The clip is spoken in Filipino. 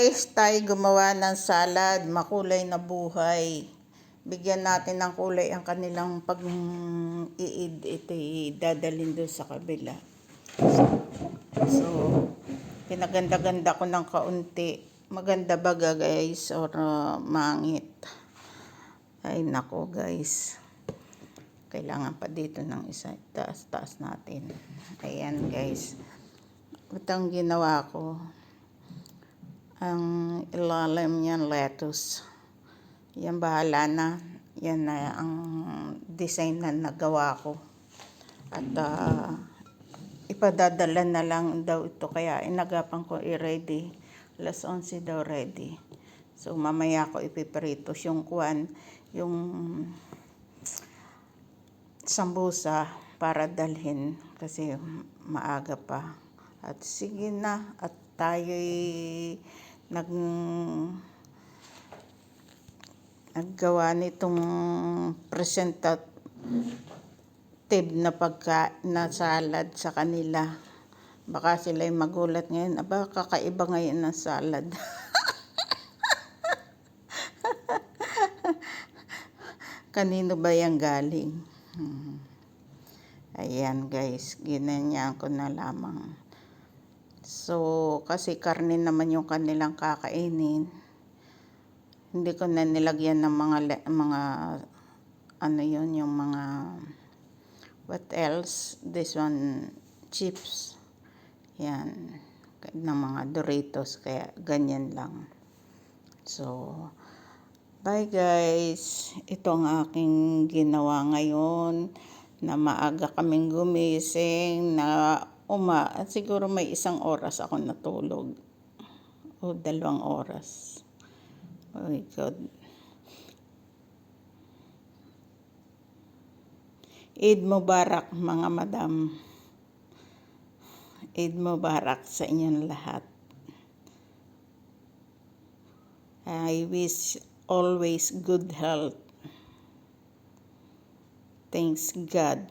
guys, tayo gumawa ng salad, makulay na buhay. Bigyan natin ng kulay ang kanilang pag-iid. Ito dadalhin doon sa kabila. So, pinaganda-ganda ko ng kaunti. Maganda ba guys or mangit? Ay nako guys. Kailangan pa dito ng isa. Taas-taas natin. Ayan guys. Ito ang ginawa ko. Ang ilalim niyan lettuce. Yan bahala na. Yan na ang design na nagawa ko. At ipadadala na lang daw ito. Kaya inagapan ko i-ready. Alas 11 daw ready. So mamaya ko ipiprito yung kuwan. Yung sambusa para dalhin. Kasi maaga pa. At sige na. At tayo'y naggawa nitong presentative na salad sa kanila. Baka sila'y magulat ngayon. Aba, kakaiba ngayon ng salad. Kanino ba yan galing? Ayan guys, ginanyan ko na lamang. So, kasi karne naman yung kanilang kakainin. Hindi ko na nilagyan ng mga ano yun, yung mga what else? This one, chips. Yan, ng mga Doritos, kaya ganyan lang. So, bye guys. Ito ang aking ginawa ngayon na maaga kaming gumising na at siguro may 1 oras ako natulog o 2 oras. Oh my God. Eid Mubarak mga madam. Eid Mubarak sa inyong lahat. I wish always good health. Thanks God.